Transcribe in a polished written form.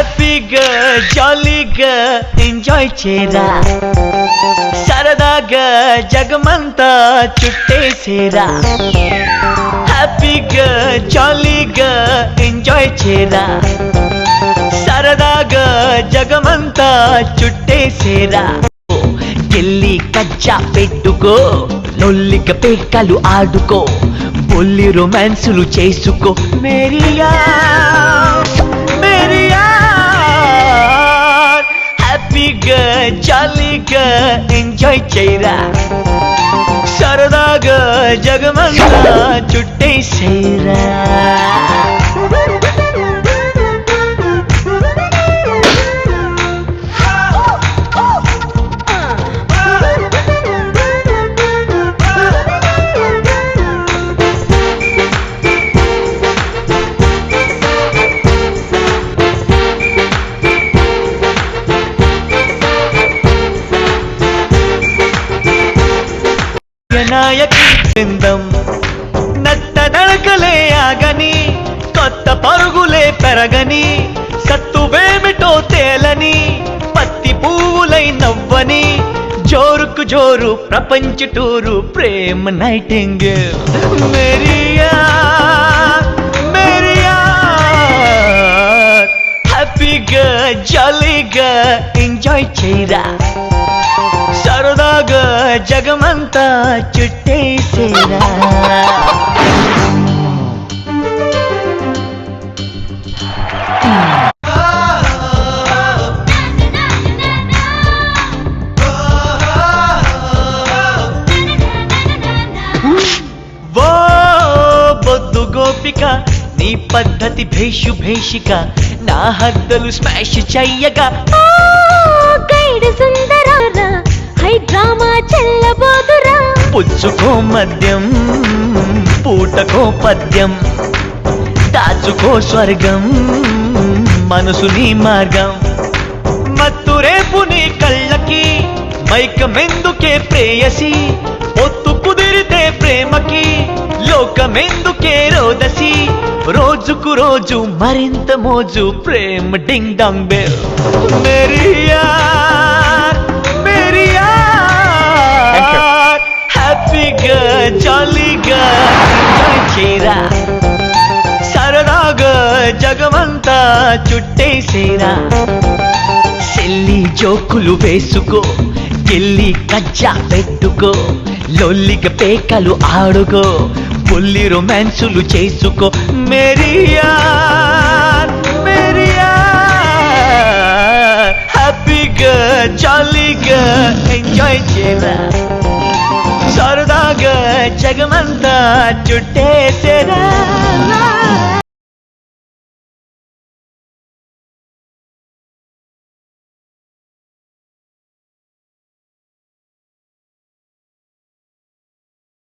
హ్యాపీగా జాలీగా ఎంజాయ్ చేయరా, సరదాగా జగమంతా చుట్టేసేరా. హ్యాపీగా జాలీగా ఎంజాయ్ చేయరా, సరదాగా జగమంతా చుట్టేసేరా. గిల్లి కజ్జా పెట్టుకో, లొల్లిక పేకలు ఆడుకో, బొల్లి రొమాన్సులు చేసుకో. మేరియా మేరియా హ్యాపీగా జాలీగా ఎంజాయ్ చేయరా, సరదాగా జగమంతా చుట్టేసేరా. నాయకి బృందం నత్త నడకలే ఆగని, కొత్త పరుగులే పెరగని, సత్తువేమిటో తేలని, పత్తి పువ్వులై నవ్వని, జోరుకు జోరు ప్రపంచ టూరు ప్రేమ నైటింగేల్. మేరియా మేరియా హ్యాపీగా జాలీగా ఎంజాయ్ చేయరా, సరదాగా జగమంతా చుట్టేసేరా. ఓ బొద్దు గోపిక, నీ పద్ధతి భేషు భేషిక, నా హద్దలు స్మాష్ చెయ్యగా. గైడ్ సుందరా, హై డ్రామా చెల్లబోదురా. పుచ్చుకో మద్యం, పూటకో పద్యం, దాచుకో స్వర్గం, మనసు నీ మార్గం. మత్తు రేపు నీ కళ్ళకి, మైకమెందుకే ప్రేయసి, పొత్తు కుదిరితే ప్రేమకి, లోకమెందుకే రోదసి, రోజుకు రోజు మరింత మోజు ప్రేమ డింగ్ డాంగ్ బెల్. మేరియా మేరియా హ్యాపీగా జాలీగా ఎంజాయ్ చేయరా, సరదాగా జగమంతా చుట్టేసేరా. సెల్లి జోకులు వేసుకో, గిల్లి కజ్జా పెట్టుకో, లొల్లిక పేకలు ఆడుకో, బొల్లి రొమాన్సులు చేసుకో. మేరియా మేరియా హ్యాపీగా జాలీగా ఎంజాయ్ చేయరా, సరదాగా జగమంతా చుట్టేసేరా.